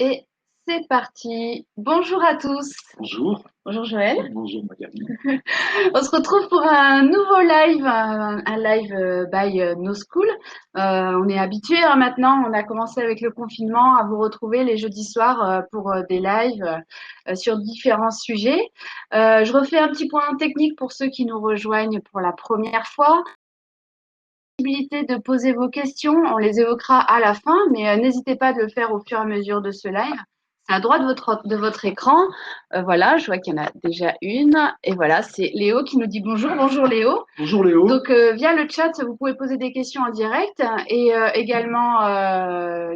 Et c'est parti. Bonjour à tous. Bonjour. Bonjour Joël. Bonjour Magali. On se retrouve pour un nouveau live, un live by No School. On est habitué maintenant. On a commencé avec le confinement à vous retrouver les jeudis soirs pour des lives sur différents sujets. Je refais un petit point technique pour ceux qui nous rejoignent pour la première fois. Possibilité de poser vos questions, on les évoquera à la fin, mais n'hésitez pas de le faire au fur et à mesure de ce live. C'est à droite de votre écran. Voilà, je vois qu'il y en a déjà une. Et voilà, c'est Léo qui nous dit bonjour. Bonjour Léo. Bonjour Léo. Donc, via le chat, vous pouvez poser des questions en direct et également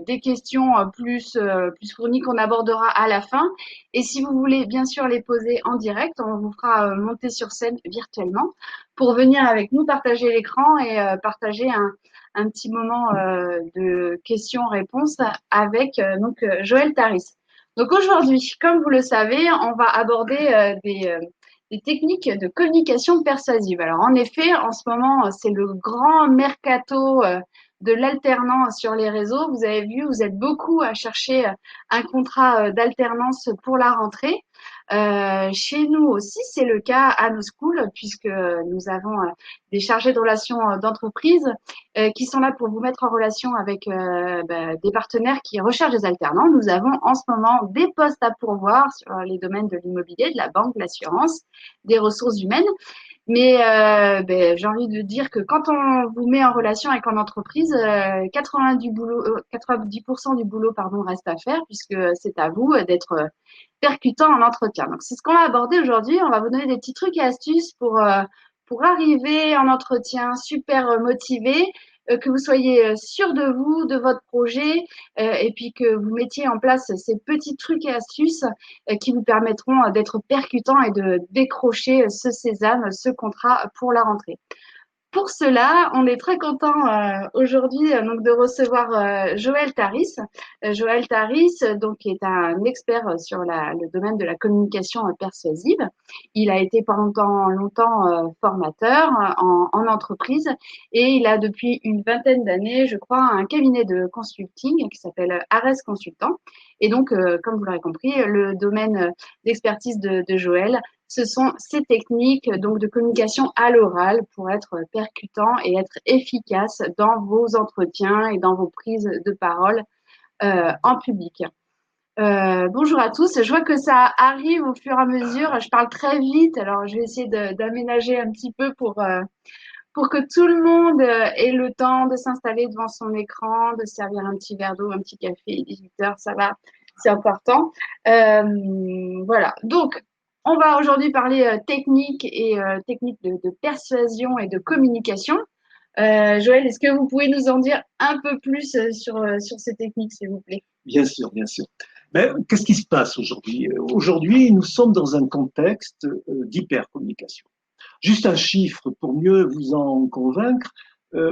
des questions plus fournies qu'on abordera à la fin. Et si vous voulez bien sûr les poser en direct, on vous fera monter sur scène virtuellement pour venir avec nous partager l'écran et partager un petit moment de questions-réponses avec Joël Taris. Donc aujourd'hui, comme vous le savez, on va aborder des techniques de communication persuasive. Alors en effet, en ce moment, c'est le grand mercato de l'alternant sur les réseaux. Vous avez vu, vous êtes beaucoup à chercher un contrat d'alternance pour la rentrée. Chez nous aussi, c'est le cas à nos schools, puisque nous avons des chargés de relations d'entreprise qui sont là pour vous mettre en relation avec des partenaires qui recherchent des alternants. Nous avons en ce moment des postes à pourvoir sur les domaines de l'immobilier, de la banque, de l'assurance, des ressources humaines. Mais j'ai envie de dire que quand on vous met en relation avec une entreprise, 90% du boulot pardon, reste à faire puisque c'est à vous d'être percutant en entretien. Donc c'est ce qu'on va aborder aujourd'hui. On va vous donner des petits trucs et astuces pour arriver en entretien super motivé, que vous soyez sûr de vous, de votre projet, et puis que vous mettiez en place ces petits trucs et astuces qui vous permettront d'être percutant et de décrocher ce sésame, ce contrat pour la rentrée. Pour cela, on est très content aujourd'hui donc de recevoir Joël Taris. Joël Taris donc est un expert sur le domaine de la communication persuasive. Il a été pendant longtemps formateur en entreprise et il a depuis une vingtaine d'années, je crois, un cabinet de consulting qui s'appelle Ares Consultant. Et donc, comme vous l'aurez compris, le domaine d'expertise de Joël, ce sont ces techniques donc de communication à l'oral pour être percutant et être efficace dans vos entretiens et dans vos prises de parole en public. Bonjour à tous. Je vois que ça arrive au fur et à mesure. Je parle très vite, alors je vais essayer d'aménager un petit peu pour que tout le monde ait le temps de s'installer devant son écran, de servir un petit verre d'eau, un petit café, 18 heures, ça va, c'est important. Voilà. Donc, on va aujourd'hui parler technique et technique de persuasion et de communication. Joël, est-ce que vous pouvez nous en dire un peu plus sur ces techniques, s'il vous plaît? Bien sûr, bien sûr. Mais qu'est-ce qui se passe aujourd'hui? Aujourd'hui, nous sommes dans un contexte d'hypercommunication. Juste un chiffre pour mieux vous en convaincre.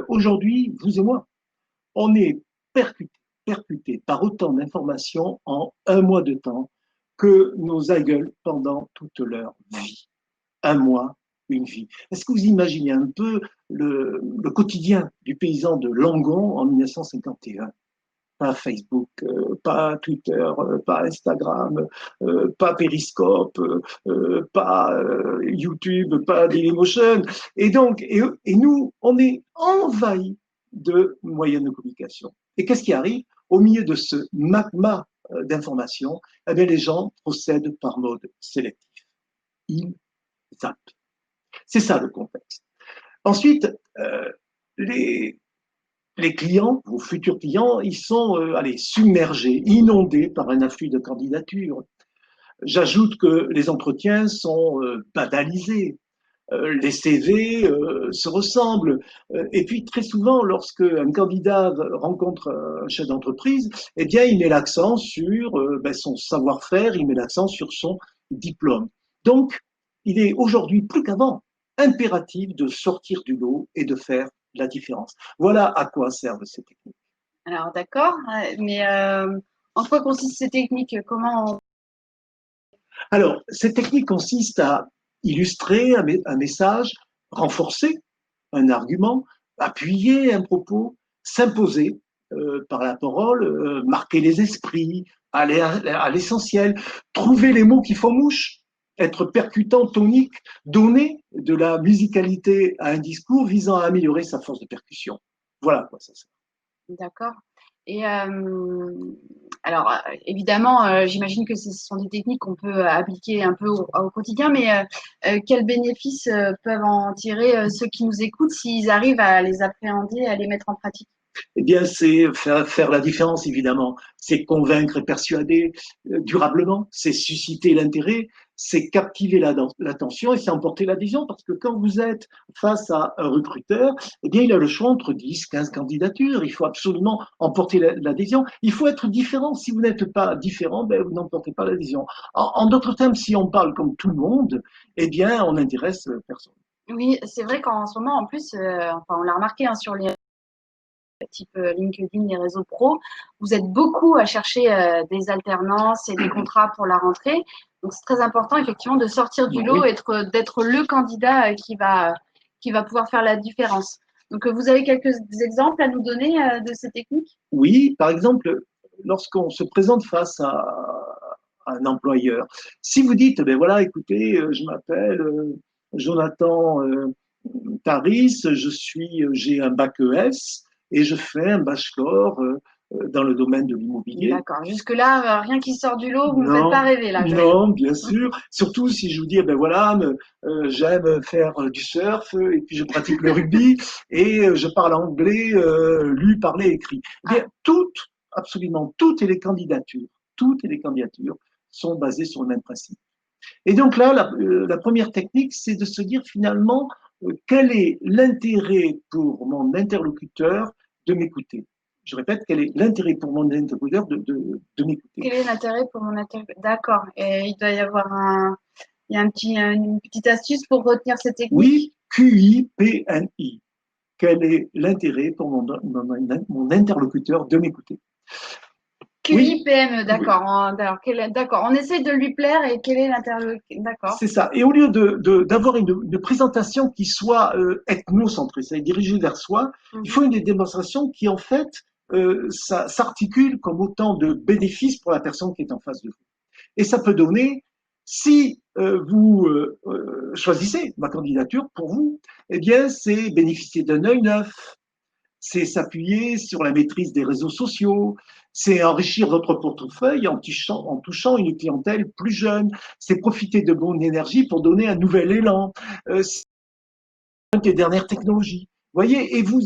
Aujourd'hui, vous et moi, on est percuté par autant d'informations en un mois de temps que nos aïeuls pendant toute leur vie. Un mois, une vie. Est-ce que vous imaginez un peu le quotidien du paysan de Langon en 1951? Pas Facebook, pas Twitter, pas Instagram, pas Periscope, pas YouTube, pas Dailymotion. Et donc, et nous, on est envahis de moyens de communication. Et qu'est-ce qui arrive? Au milieu de ce magma d'informations, eh bien, les gens procèdent par mode sélectif. Ils zappent. C'est ça le contexte. Ensuite, les, les clients, vos futurs clients, ils sont allez, submergés, inondés par un afflux de candidatures. J'ajoute que les entretiens sont banalisés. Les CV se ressemblent. Et puis très souvent, lorsque un candidat rencontre un chef d'entreprise, eh bien, il met l'accent sur son savoir-faire, il met l'accent sur son diplôme. Donc, il est aujourd'hui plus qu'avant impératif de sortir du lot et de faire la différence. Voilà à quoi servent ces techniques. Alors, d'accord, mais en quoi consistent ces techniques? Comment Alors, ces techniques consistent à illustrer un message, renforcer un argument, appuyer un propos, s'imposer par la parole, marquer les esprits, aller à l'essentiel, trouver les mots qui font mouche, être percutant, tonique, donner de la musicalité à un discours visant à améliorer sa force de percussion. Voilà quoi ça sert. D'accord. Et alors, évidemment, j'imagine que ce sont des techniques qu'on peut appliquer un peu au quotidien, mais quels bénéfices peuvent en tirer ceux qui nous écoutent s'ils arrivent à les appréhender, à les mettre en pratique? Eh bien, c'est faire la différence, évidemment. C'est convaincre et persuader durablement. C'est susciter l'intérêt. C'est captiver l'attention et c'est emporter l'adhésion. Parce que quand vous êtes face à un recruteur, eh bien, il a le choix entre 10, 15 candidatures. Il faut absolument emporter l'adhésion. Il faut être différent. Si vous n'êtes pas différent, ben, vous n'emportez pas l'adhésion. En d'autres termes, si on parle comme tout le monde, eh bien, on n'intéresse personne. Oui, c'est vrai qu'en ce moment, en plus, enfin, on l'a remarqué hein, sur les type LinkedIn, les réseaux pro, vous êtes beaucoup à chercher des alternances et des contrats pour la rentrée. Donc, c'est très important, effectivement, de sortir du lot, Oui. d'être le candidat qui va pouvoir faire la différence. Donc, vous avez quelques exemples à nous donner de ces techniques? Oui, par exemple, lorsqu'on se présente face à un employeur, si vous dites, ben voilà, écoutez, je m'appelle Jonathan Taris, j'ai un bac ES et je fais un bachelor dans le domaine de l'immobilier. D'accord. Jusque-là, rien qui sort du lot, vous ne me faites pas Non, rêver, là, Joël. non, bien sûr. Surtout si je vous dis, eh ben voilà, j'aime faire du surf et puis je pratique le rugby et je parle anglais, lu, parlé, écrit. Eh Ah, bien, absolument toutes les candidatures sont basées sur le même principe. Et donc là, la première technique, c'est de se dire finalement quel est l'intérêt pour mon interlocuteur de m'écouter. Je répète, quel est l'intérêt pour mon interlocuteur de m'écouter. quel est l'intérêt pour mon intérêt? D'accord. Et il doit y avoir il y a une petite astuce pour retenir ces techniques? Oui, QIPNI. Quel est l'intérêt pour mon interlocuteur de m'écouter? Oui, QIPME, oui, d'accord. D'accord. On essaie de lui plaire et quel est l'interlocuteur? D'accord. c'est ça. Et au lieu d'avoir une présentation qui soit ethnocentrée, c'est-à-dire dirigée vers soi, il faut Mhm. une démonstration qui, en fait, s'articule comme autant de bénéfices pour la personne qui est en face de vous. Et ça peut donner, si vous choisissez ma candidature pour vous, eh bien, c'est bénéficier d'un œil neuf, c'est s'appuyer sur la maîtrise des réseaux sociaux, c'est enrichir votre portefeuille en touchant une clientèle plus jeune, c'est profiter de bonne énergie pour donner un nouvel élan, c'est des dernières technologies. Vous voyez, et vous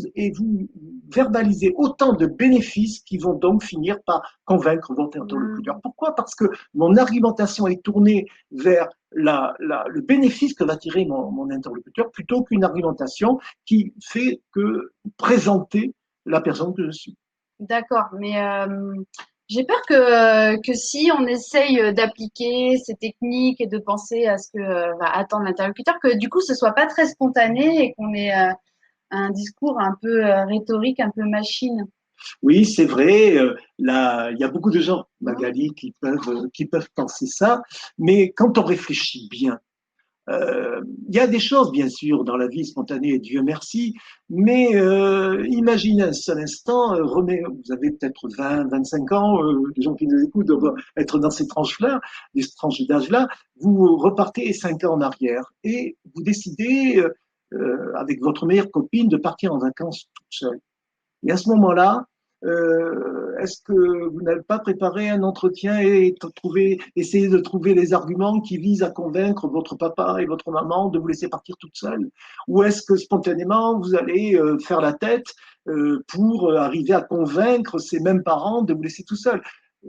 verbalisez autant de bénéfices qui vont donc finir par convaincre votre interlocuteur. Mhm. Pourquoi? Parce que mon argumentation est tournée vers le bénéfice que va tirer mon interlocuteur plutôt qu'une argumentation qui fait que présenter la personne que je suis. D'accord. Mais j'ai peur que si on essaye d'appliquer ces techniques et de penser à ce que va attendre l'interlocuteur, que du coup, ce soit pas très spontané et qu'on ait un discours un peu rhétorique, un peu machine. Oui, c'est vrai, il y a beaucoup de gens, Mhm. Magali, qui peuvent penser ça, mais quand on réfléchit bien, il y a des choses, bien sûr, dans la vie spontanée, Dieu merci, mais imaginez un seul instant, vous avez peut-être 20, 25 ans, les gens qui nous écoutent doivent être dans ces tranches-là, des tranches d'âge-là, vous repartez 5 ans en arrière et vous décidez, avec votre meilleure copine, de partir en vacances toute seule. Et à ce moment-là, est-ce que vous n'avez pas préparé un entretien et essayer de trouver les arguments qui visent à convaincre votre papa et votre maman de vous laisser partir toute seule? Ou est-ce que spontanément, vous allez faire la tête pour arriver à convaincre ces mêmes parents de vous laisser tout seul?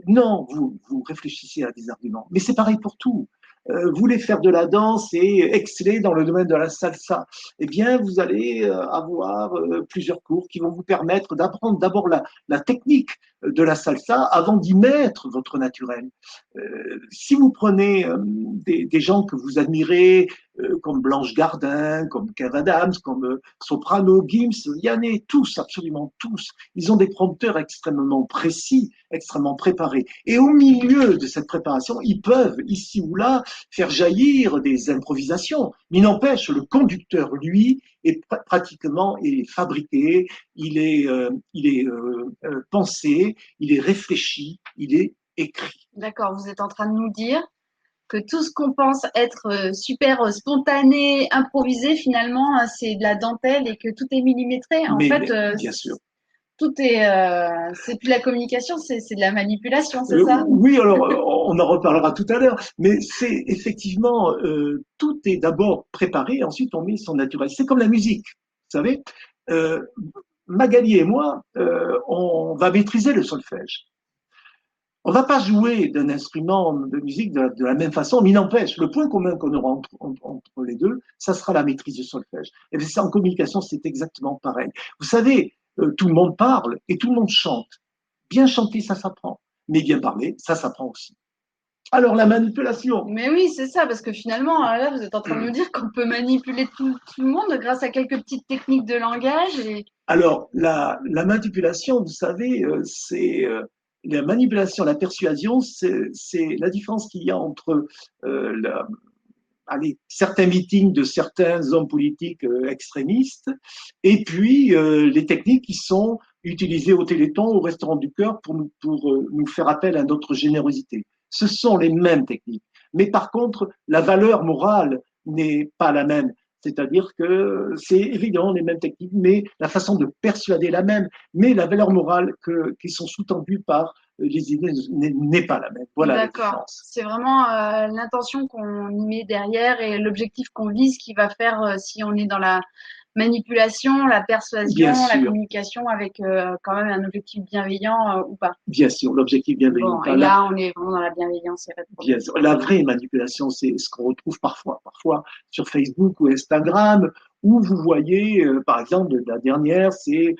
Non, vous réfléchissez à des arguments. Mais c'est pareil pour tout. Vous voulez faire de la danse et exceller dans le domaine de la salsa, eh bien, vous allez avoir plusieurs cours qui vont vous permettre d'apprendre d'abord la technique de la salsa avant d'y mettre votre naturel. Si vous prenez des gens que vous admirez, comme Blanche Gardin, comme Kev Adams, comme Soprano, Gims, Yanné, tous, absolument tous, ils ont des prompteurs extrêmement précis, extrêmement préparés. Et au milieu de cette préparation, ils peuvent, ici ou là, faire jaillir des improvisations. Mais il n'empêche, le conducteur, lui, est pratiquement est fabriqué, il est pensé, il est réfléchi, il est écrit. D'accord, vous êtes en train de nous dire que tout ce qu'on pense être super spontané, improvisé, finalement, c'est de la dentelle et que tout est millimétré. En fait, Bien sûr. tout est, c'est plus de la communication, c'est de la manipulation, c'est ça? Oui, alors on en reparlera tout à l'heure, mais c'est effectivement, tout est d'abord préparé, ensuite on met son naturel. C'est comme la musique, vous savez. Euh, Magali et moi, on va maîtriser le solfège. On ne va pas jouer d'un instrument de musique de la même façon, mais il n'empêche, le point commun qu'on aura entre les deux, ça sera la maîtrise du solfège. Et bien, en communication, c'est exactement pareil. Vous savez, tout le monde parle et tout le monde chante. Bien chanter, ça s'apprend. Mais bien parler, ça s'apprend aussi. Alors, la manipulation. Mais oui, c'est ça, parce que finalement, là, vous êtes en train de nous dire qu'on peut manipuler tout le monde grâce à quelques petites techniques de langage et Alors, la manipulation, vous savez, c'est la manipulation, la persuasion, c'est la différence qu'il y a entre allez, certains meetings de certains hommes politiques extrémistes, et puis les techniques qui sont utilisées au Téléthon, au Restaurant du Cœur, nous faire appel à notre générosité. Ce sont les mêmes techniques. Mais par contre, la valeur morale n'est pas la même. C'est-à-dire que c'est évidemment les mêmes techniques, mais la façon de persuader est la même. Mais la valeur morale qui sont sous-tendues par les idées n'est pas la même. Voilà la d'accord. différence. C'est vraiment l'intention qu'on y met derrière et l'objectif qu'on vise qui va faire si on est dans la manipulation, la Bien persuasion, la sûr. communication avec quand même un objectif bienveillant ou pas. Bien sûr, l'objectif bienveillant. Bon, et là, on est vraiment dans la bienveillance, il n'y a pas de Bien problème. sûr, la vraie manipulation, c'est ce qu'on retrouve parfois sur Facebook ou Instagram, où vous voyez, par exemple, la dernière, c'est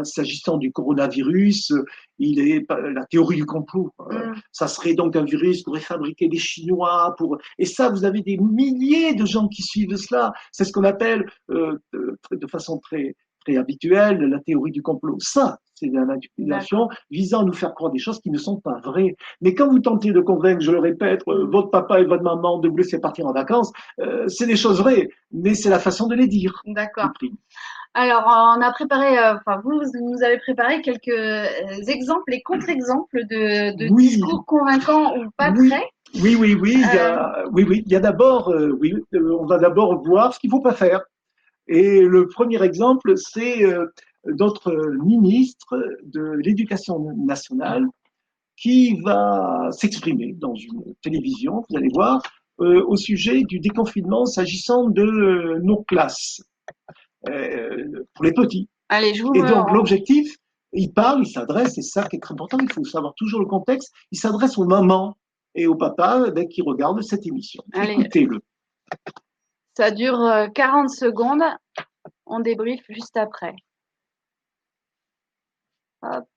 s'agissant du coronavirus, il est la théorie du complot. Mm. Ça serait donc un virus qu'auraient fabriqué les Chinois et ça, vous avez des milliers de gens qui suivent cela. C'est ce qu'on appelle de façon très habituelle la théorie du complot. Ça, c'est de la manipulation visant à nous faire croire des choses qui ne sont pas vraies. Mais quand vous tentez de convaincre, je le répète, votre papa et votre maman de vous laisser partir en vacances, c'est des choses vraies, mais c'est la façon de les dire D'accord. qui prime. Alors, on a préparé, enfin, vous nous avez préparé quelques exemples et contre-exemples de Oui, discours convaincants ou pas oui, très. oui, Euh, il y a d'abord, on va d'abord voir ce qu'il ne faut pas faire. Et le premier exemple, c'est notre ministre de l'Éducation nationale qui va s'exprimer dans une télévision, vous allez voir, au sujet du déconfinement s'agissant de nos classes pour les petits. allez, je vous Et me... donc l'objectif, il parle, il s'adresse, c'est ça qui est très important, il faut savoir toujours le contexte, il s'adresse aux mamans et aux papas qui regardent cette émission. Allez, Écoutez-le. ça dure 40 secondes. On débriefe juste après. Hop.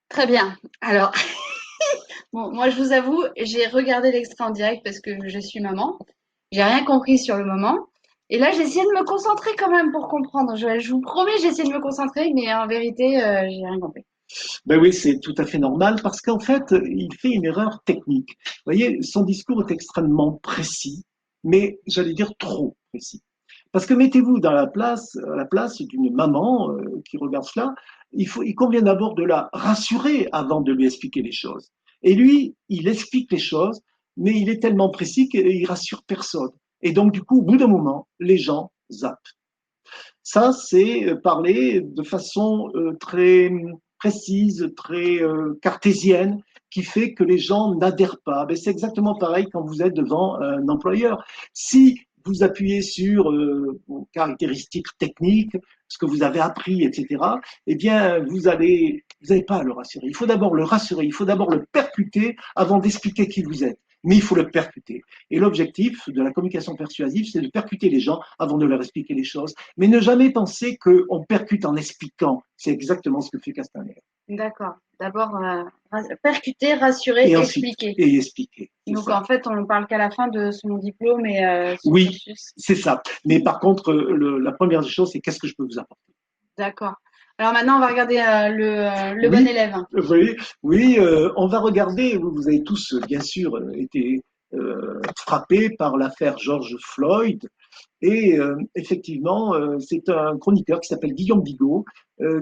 Très bien. Alors, Bon, moi, je vous avoue, j'ai regardé l'extrait en direct parce que je suis maman. J'ai rien compris sur le moment. Et là, j'ai essayé de me concentrer quand même pour comprendre. Je vous promets, j'ai essayé de me concentrer, mais en vérité, j'ai rien compris. Ben oui, c'est tout à fait normal parce qu'en fait, il fait une erreur technique. Vous voyez, son discours est extrêmement précis, mais j'allais dire trop précis. Parce que mettez-vous dans à la place d'une maman qui regarde cela. Il convient d'abord de la rassurer avant de lui expliquer les choses. Et lui, il explique les choses, mais il est tellement précis qu'il rassure personne. Et donc, du coup, au bout d'un moment, les gens zappent. Ça, c'est parler de façon très précise, très cartésienne, qui fait que les gens n'adhèrent pas. Mais c'est exactement pareil quand vous êtes devant un employeur. Si vous appuyez sur vos caractéristiques techniques, ce que vous avez appris, etc., eh bien, vous n'allez pas à le rassurer. Il faut d'abord le rassurer, il faut d'abord le percuter avant d'expliquer qui vous êtes. Mais il faut le percuter. Et l'objectif de la communication persuasive, c'est de percuter les gens avant de leur expliquer les choses, mais ne jamais penser qu'on percute en expliquant. C'est exactement ce que fait Castaner. D'accord. D'abord, percuter, rassurer, Et ensuite, expliquer. et expliquer, c'est Donc, ça. en fait, on ne parle qu'à la fin de son diplôme et son Oui, cursus. c'est ça. Mais par contre, la première des choses, c'est qu'est-ce que je peux vous apporter. D'accord. Alors maintenant, on va regarder le bon Oui, élève. oui, oui, on va regarder, vous avez tous bien sûr été frappés par l'affaire George Floyd. Et effectivement, c'est un chroniqueur qui s'appelle Guillaume Bigot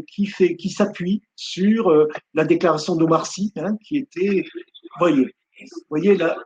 qui s'appuie sur la déclaration d'Omar Sy, hein, qui était, voyez là,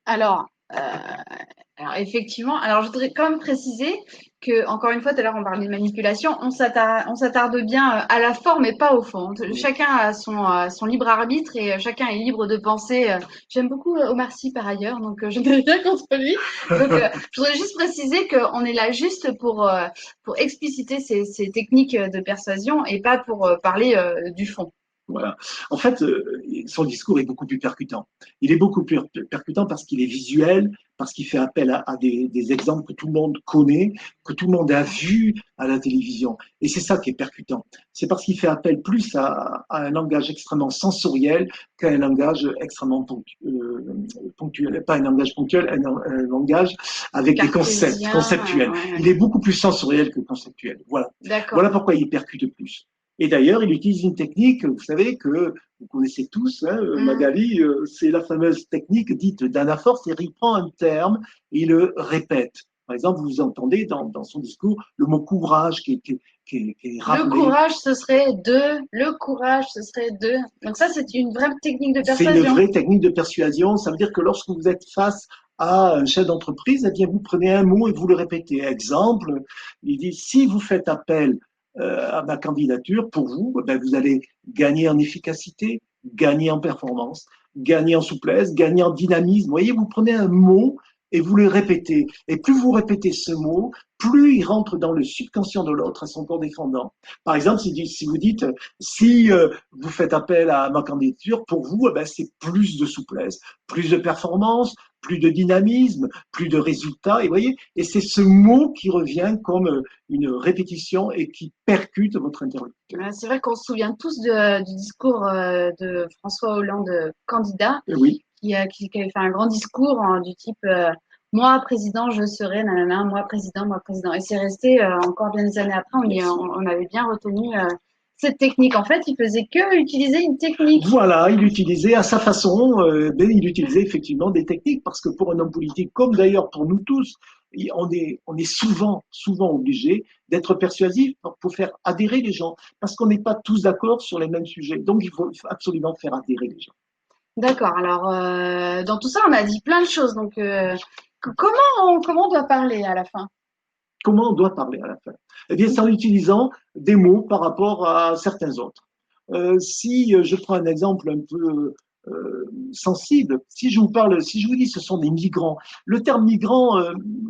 Alors, alors effectivement, alors je voudrais quand même préciser que, encore une fois, tout à l'heure on parlait de manipulation, on s'attarde bien à la forme et pas au fond. oui. Chacun a son libre arbitre et chacun est libre de penser. J'aime beaucoup Omar Sy par ailleurs, donc je n'ai rien contre lui. Donc je voudrais juste préciser qu'on est là juste pour expliciter ces techniques de persuasion et pas pour parler du fond. Voilà. En fait, son discours est beaucoup plus percutant. Il est beaucoup plus percutant parce qu'il est visuel, parce qu'il fait appel à des exemples que tout le monde connaît, que tout le monde a vu à la télévision. Et c'est ça qui est percutant. C'est parce qu'il fait appel plus à un langage extrêmement sensoriel qu'à un langage extrêmement ponctuel, pas un langage ponctuel, un langage avec des concepts Cartésien, conceptuels. ouais. Il est beaucoup plus sensoriel que conceptuel. Voilà. D'accord. Voilà pourquoi il percute plus. Et d'ailleurs, il utilise une technique, vous savez, que vous connaissez tous, hein, Mm. Magali, c'est la fameuse technique dite d'anaphore, c'est-à-dire il prend un terme et il le répète. Par exemple, vous entendez dans son discours le mot courage qui est Le rappelé. courage, ce serait de. Le courage, ce serait de. Donc ça, c'est une vraie technique de C'est une persuasion. vraie technique de persuasion. Ça veut dire que lorsque vous êtes face à un chef d'entreprise, eh bien, vous prenez un mot et vous le répétez. Exemple, il dit, si vous faites appel à ma candidature, pour vous, eh bien, vous allez gagner en efficacité, gagner en performance, gagner en souplesse, gagner en dynamisme. Vous voyez, vous prenez un mot et vous le répétez. Et plus vous répétez ce mot, plus il rentre dans le subconscient de l'autre, à son corps défendant. Par exemple, si vous dites, si vous faites appel à ma candidature, pour vous, eh ben, c'est plus de souplesse, plus de performance, plus de dynamisme, plus de résultats. Et vous voyez, et c'est ce mot qui revient comme une répétition et qui percute votre interlocuteur. C'est vrai qu'on se souvient tous du discours de François Hollande, candidat, Oui, qui avait fait un grand discours du type moi, président, je serai, nanana, moi, président, moi, président. Et c'est resté encore bien des années après, bien sûr. on avait bien retenu cette technique. En fait, il faisait que utiliser une technique. Voilà, il utilisait à sa façon, mais il utilisait effectivement des techniques parce que pour un homme politique, comme d'ailleurs pour nous tous, on est souvent obligé d'être persuasif pour faire adhérer les gens parce qu'on n'est pas tous d'accord sur les mêmes sujets. Donc il faut absolument faire adhérer les gens. D'accord. Alors, dans tout ça, on a dit plein de choses. Donc, comment on doit parler à la fin? Comment on doit parler à la fin? Eh bien, c'est en utilisant des mots par rapport à certains autres. Si je prends un exemple un peu sensible, si je vous dis ce sont des migrants, le terme migrant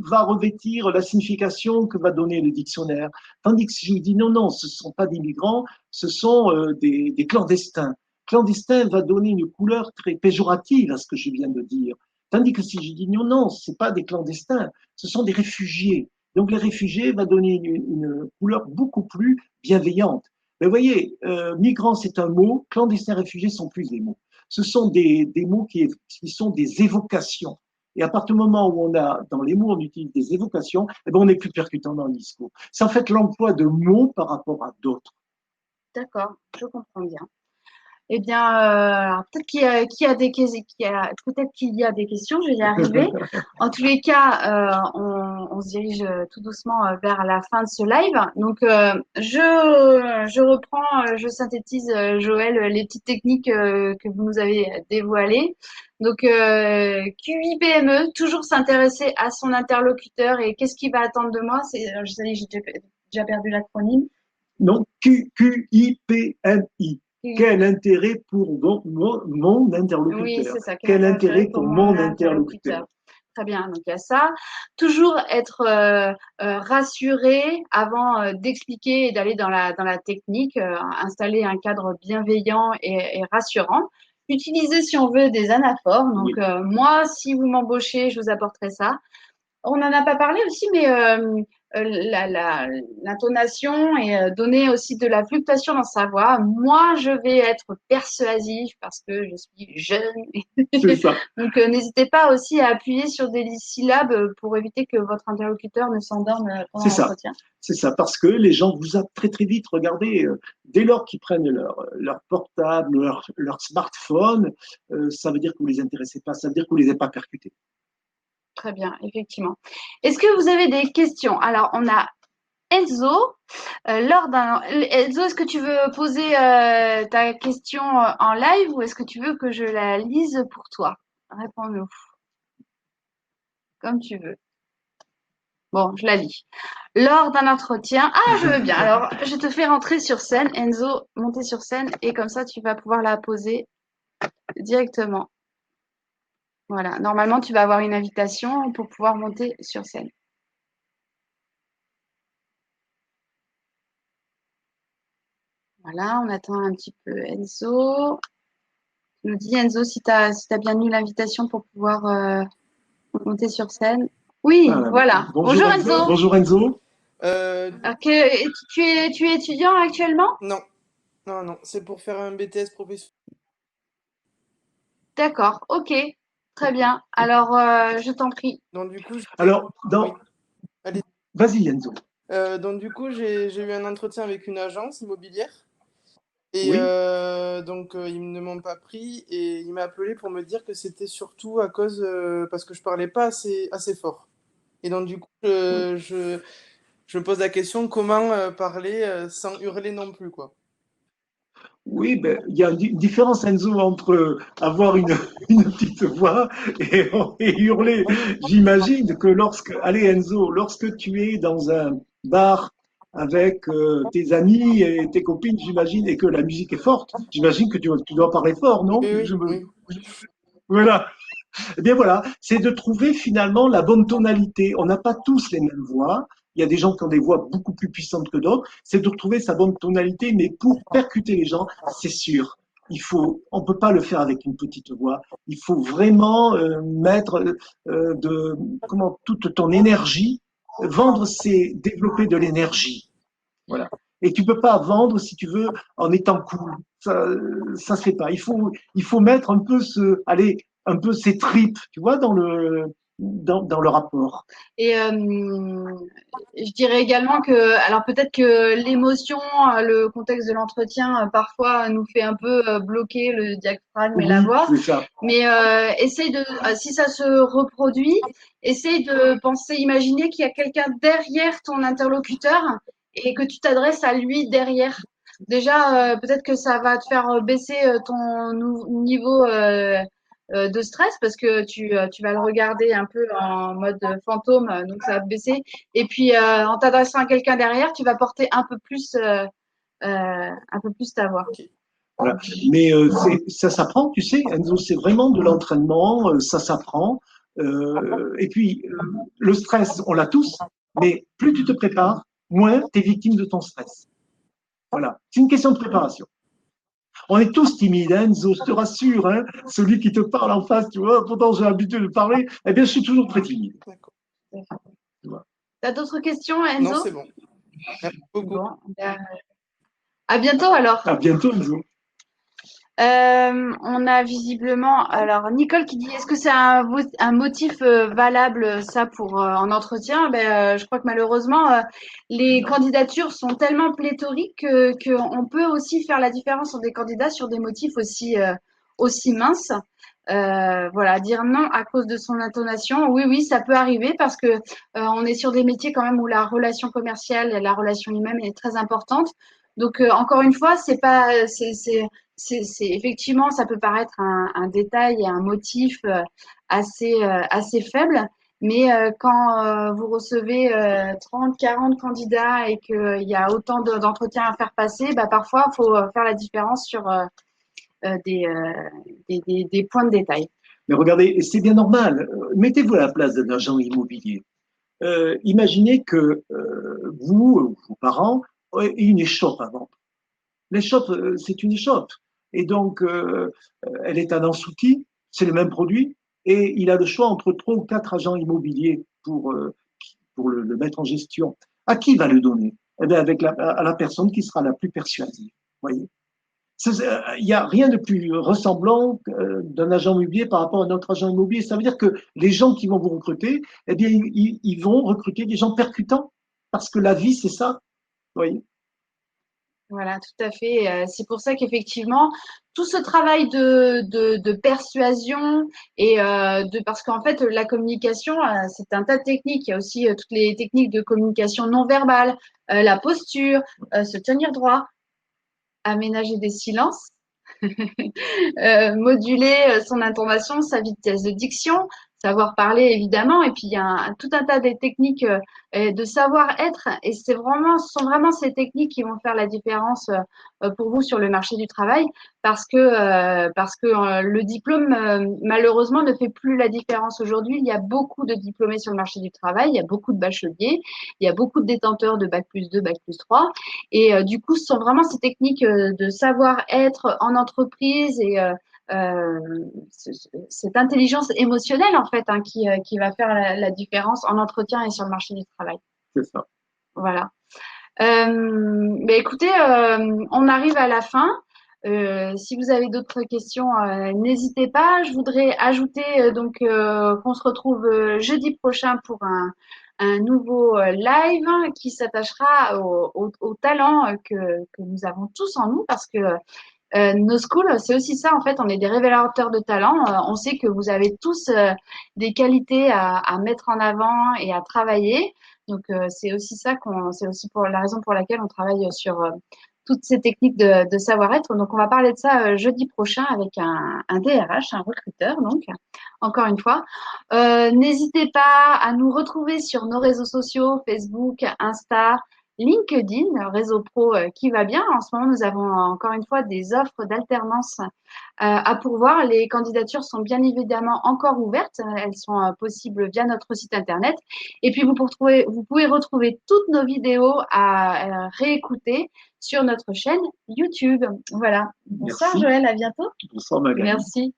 va revêtir la signification que va donner le dictionnaire. Tandis que si je vous dis non, non, ce ne sont pas des migrants, ce sont des clandestins. Clandestin va donner une couleur très péjorative à ce que je viens de dire. Tandis que si je dis non, non, ce n'est pas des clandestins, ce sont des réfugiés. Donc les réfugiés va donner une couleur beaucoup plus bienveillante. Mais vous voyez, migrants, c'est un mot, clandestins, réfugiés sont plus des mots. Ce sont des mots qui sont des évocations. Et à partir du moment où dans les mots, on utilise des évocations, eh ben, on est plus percutant dans le discours. C'est en fait l'emploi de mots par rapport à d'autres. D'accord, je comprends bien. Eh bien, alors peut-être peut-être qu'il y a des questions, je vais y arriver. En tous les cas, on se dirige tout doucement vers la fin de ce live. Donc, je reprends, je synthétise, Joël, les petites techniques que vous nous avez dévoilées. Donc, QIPME, toujours s'intéresser à son interlocuteur et qu'est-ce qu'il va attendre de moi. Je sais, déjà perdu l'acronyme. Non, QIPMI. Quel intérêt pour mon Oui, interlocuteur? c'est ça. Quel Quel intérêt intérêt pour pour mon mon interlocuteur? interlocuteur? Très bien, donc il y a ça. Toujours être rassuré avant d'expliquer et d'aller dans la technique, installer un cadre bienveillant et rassurant. Utiliser, si on veut, des anaphores. Donc, Oui, moi, si vous m'embauchez, je vous apporterai ça. On n'en a pas parlé aussi, mais l'intonation et donner aussi de la fluctuation dans sa voix. Moi, je vais être persuasif parce que je suis jeune. c'est ça. Donc, n'hésitez pas aussi à appuyer sur des syllabes pour éviter que votre interlocuteur ne s'endorme pendant C'est ça. l'entretien. C'est ça, parce que les gens vous zappent très très vite. Regardez, dès lors qu'ils prennent leur portable, leur smartphone, ça veut dire que vous les intéressez pas, ça veut dire que vous les avez pas percutés. Très bien, effectivement. Est-ce que vous avez des questions? Alors, on a Enzo. Enzo, est-ce que tu veux poser ta question en live ou est-ce que tu veux que je la lise pour toi? Réponds-nous, comme tu veux. Bon, je la lis. Lors d'un entretien, ah, je veux bien. Alors, je te fais rentrer sur scène, Enzo, monter sur scène et comme ça, tu vas pouvoir la poser directement. Voilà. Normalement, tu vas avoir une invitation pour pouvoir monter sur scène. Voilà, on attend un petit peu Enzo. Tu nous dis, Enzo, si tu as, bien eu l'invitation pour pouvoir monter sur scène. Oui, Voilà. voilà. Bonjour Bonjour Enzo. Enzo. Bonjour Enzo. Euh, Alors tu es étudiant actuellement? non, non, c'est pour faire un BTS professionnel. D'accord, ok, très bien. Alors, je t'en prie. Donc du coup, Alors, oui, allez. vas-y Enzo. Donc du coup, j'ai eu un entretien avec une agence immobilière et Oui. ils ne m'ont pas pris et il m'a appelé pour me dire que c'était surtout à cause parce que je parlais pas assez fort. Et donc du coup, Oui. je me pose la question comment parler sans hurler non plus quoi. Oui, ben, il y a une différence, Enzo, entre avoir une petite voix et hurler. J'imagine que allez Enzo, lorsque tu es dans un bar avec tes amis et tes copines, j'imagine, et que la musique est forte, j'imagine que tu dois parler fort, Oui, non? oui, oui. Voilà. Eh bien voilà, c'est de trouver finalement la bonne tonalité. On n'a pas tous les mêmes voix. Il y a des gens qui ont des voix beaucoup plus puissantes que d'autres. C'est de retrouver sa bonne tonalité, mais pour percuter les gens, c'est sûr. On peut pas le faire avec une petite voix. Il faut vraiment mettre toute ton énergie. Vendre, c'est développer de l'énergie. Voilà. Et tu peux pas vendre si tu veux en étant cool. Ça se fait pas. Il faut mettre un peu un peu ses tripes, tu vois, dans le rapport. Et je dirais également que, alors peut-être que l'émotion, le contexte de l'entretien, parfois nous fait un peu bloquer le diaphragme et la Oui, voix. c'est ça. Mais essaye de, si ça se reproduit, essaye de penser, imaginer qu'il y a quelqu'un derrière ton interlocuteur et que tu t'adresses à lui derrière. Déjà, peut-être que ça va te faire baisser ton niveau de stress parce que tu vas le regarder un peu en mode fantôme, donc ça va te baisser. Et puis, en t'adressant à quelqu'un derrière, tu vas porter un peu plus ta voix. Ok. Voilà. Mais ça s'apprend, tu sais, Enzo, c'est vraiment de l'entraînement, ça s'apprend. Et puis, le stress, on l'a tous, mais plus tu te prépares, moins tu es victime de ton stress. Voilà, c'est une question de préparation. On est tous timides, hein, Enzo, je te rassure, hein, celui qui te parle en face, tu vois, pourtant j'ai l'habitude de parler, eh bien je suis toujours très timide. D'accord. Tu vois. T'as d'autres questions, Non, Enzo? c'est bon. Merci beaucoup. Bon, à bientôt alors. À bientôt, Enzo. On a visiblement, alors Nicole qui dit, est-ce que c'est un motif valable ça pour en entretien? Je crois que malheureusement les candidatures sont tellement pléthoriques que on peut aussi faire la différence entre des candidats sur des motifs aussi minces. Voilà, dire non à cause de son intonation, oui, oui, ça peut arriver parce que on est sur des métiers quand même où la relation commerciale et la relation humaine est très importante. Donc encore une fois, c'est pas, c'est effectivement, ça peut paraître un détail et un motif assez faible, mais quand vous recevez 30, 40 candidats et qu'il y a autant d'entretiens à faire passer, bah, parfois, il faut faire la différence sur des points de détail. Mais regardez, c'est bien normal. Mettez-vous à la place d'un agent immobilier. Imaginez que vous, vos parents, aient une échoppe à vendre. L'échoppe, c'est une échoppe. Et donc, elle est à Nansouty, c'est le même produit, et il a le choix entre 3 ou 4 agents immobiliers pour le mettre en gestion. À qui va le donner? Eh bien, à la personne qui sera la plus persuasive. Voyez, il n'y a rien de plus ressemblant d'un agent immobilier par rapport à un autre agent immobilier. Ça veut dire que les gens qui vont vous recruter, eh bien, ils vont recruter des gens percutants, parce que la vie, c'est ça. Voyez. Voilà, tout à fait. C'est pour ça qu'effectivement, tout ce travail de persuasion et parce qu'en fait, la communication, c'est un tas de techniques. Il y a aussi toutes les techniques de communication non verbale, la posture, se tenir droit, aménager des silences, moduler son intonation, sa vitesse de diction, savoir parler évidemment, et puis il y a tout un tas de techniques de savoir-être, et ce sont vraiment ces techniques qui vont faire la différence pour vous sur le marché du travail, parce que le diplôme malheureusement ne fait plus la différence aujourd'hui. Il y a beaucoup de diplômés sur le marché du travail, il y a beaucoup de bacheliers, il y a beaucoup de détenteurs de bac+2, bac+3, et du coup, ce sont vraiment ces techniques de savoir-être en entreprise et euh, cette intelligence émotionnelle en fait qui va faire la différence en entretien et sur le marché du travail. C'est ça. Voilà. Écoutez, on arrive à la fin. Si vous avez d'autres questions, n'hésitez pas. Je voudrais ajouter qu'on se retrouve jeudi prochain pour un nouveau live qui s'attachera au talent que nous avons tous en nous parce que nos schools, c'est aussi ça, en fait, on est des révélateurs de talent. On sait que vous avez tous des qualités à mettre en avant et à travailler. Donc, c'est aussi ça c'est aussi pour la raison pour laquelle on travaille sur toutes ces techniques de savoir-être. Donc, on va parler de ça jeudi prochain avec un DRH, un recruteur, donc, encore une fois. N'hésitez pas à nous retrouver sur nos réseaux sociaux, Facebook, Insta, LinkedIn, réseau pro qui va bien. En ce moment, nous avons encore une fois des offres d'alternance à pourvoir. Les candidatures sont bien évidemment encore ouvertes. Elles sont possibles via notre site internet. Et puis, vous pouvez retrouver toutes nos vidéos à réécouter sur notre chaîne YouTube. Voilà. Bonsoir Merci. Joël, à bientôt. Bonsoir Magali. Merci.